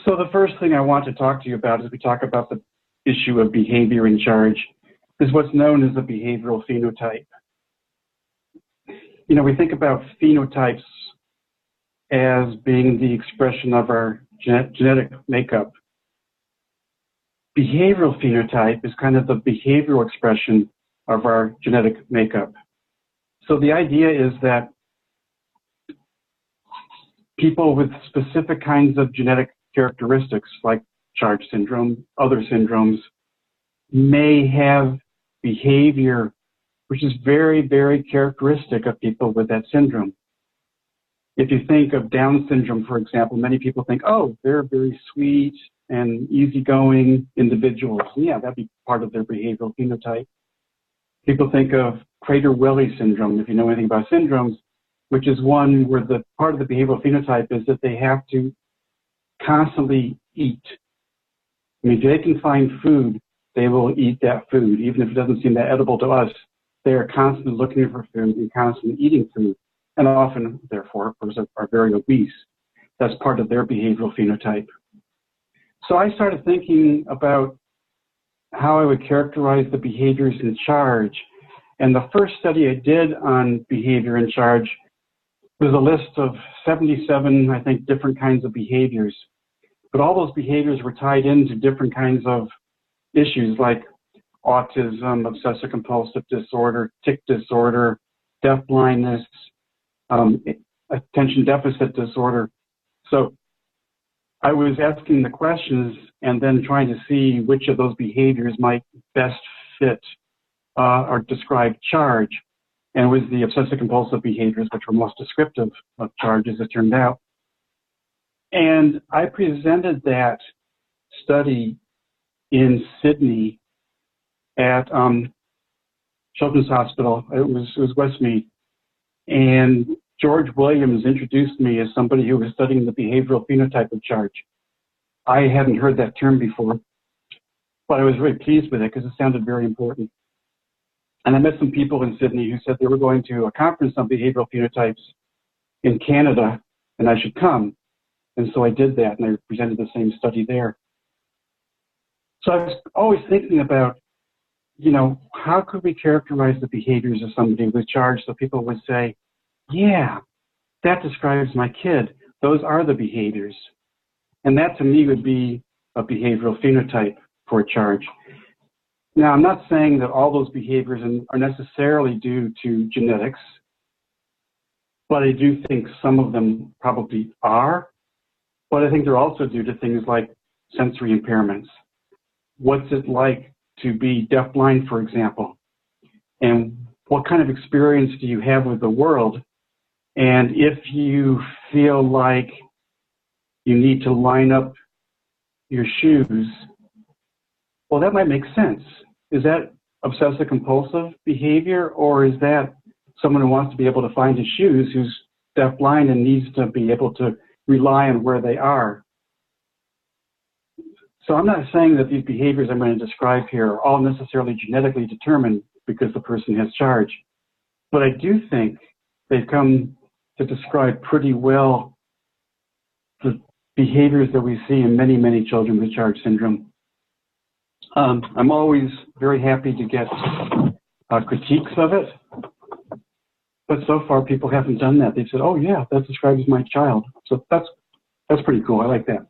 So the first thing I want to talk to you about as we talk about the issue of behavior in charge is what's known as the behavioral phenotype. You know, we think about phenotypes as being the expression of our genetic makeup. Behavioral phenotype is kind of the behavioral expression of our genetic makeup. So the idea is that people with specific kinds of genetic characteristics like charge syndrome, other syndromes, may have behavior which is very, very characteristic of people with that syndrome. If you think of Down syndrome, for example, many people think, oh, they're very sweet and easygoing individuals. Yeah, that'd be part of their behavioral phenotype. People think of Prader-Willi syndrome, if you know anything about syndromes, which is one where the part of the behavioral phenotype is that they have to constantly eat. I mean, if they can find food, they will eat that food, even if it doesn't seem that edible to us. They are constantly looking for food and constantly eating food, and often, therefore, of course, are very obese. That's part of their behavioral phenotype. So I started thinking about how I would characterize the behaviors in charge. And the first study I did on behavior in charge was a list of 77, I think, different kinds of behaviors. But all those behaviors were tied into different kinds of issues like autism, obsessive-compulsive disorder, tic disorder, deafblindness, attention deficit disorder. So I was asking the questions and then trying to see which of those behaviors might best fit or describe charge. And it was the obsessive-compulsive behaviors which were most descriptive of charge, as it turned out. And I presented that study in Sydney at Children's Hospital. It was Westmead. And George Williams introduced me as somebody who was studying the behavioral phenotype of charge. I hadn't heard that term before, but I was really pleased with it because it sounded very important. And I met some people in Sydney who said they were going to a conference on behavioral phenotypes in Canada, and I should come. And so I did that, and I presented the same study there. So I was always thinking about, you know, how could we characterize the behaviors of somebody with charge so people would say, yeah, that describes my kid. Those are the behaviors. And that to me would be a behavioral phenotype for charge. Now, I'm not saying that all those behaviors are necessarily due to genetics, but I do think some of them probably are. But I think they're also due to things like sensory impairments. What's it like to be deafblind, for example? And what kind of experience do you have with the world? And if you feel like you need to line up your shoes, well, that might make sense. Is that obsessive compulsive behavior, or is that someone who wants to be able to find his shoes who's deafblind and needs to be able to rely on where they are? So I'm not saying that these behaviors I'm going to describe here are all necessarily genetically determined because the person has charge, but I do think they've come to describe pretty well the behaviors that we see in many, many children with charge syndrome. I'm always very happy to get critiques of it, but so far people haven't done that. They've said, oh yeah, that describes my child. So that's pretty cool. I like that.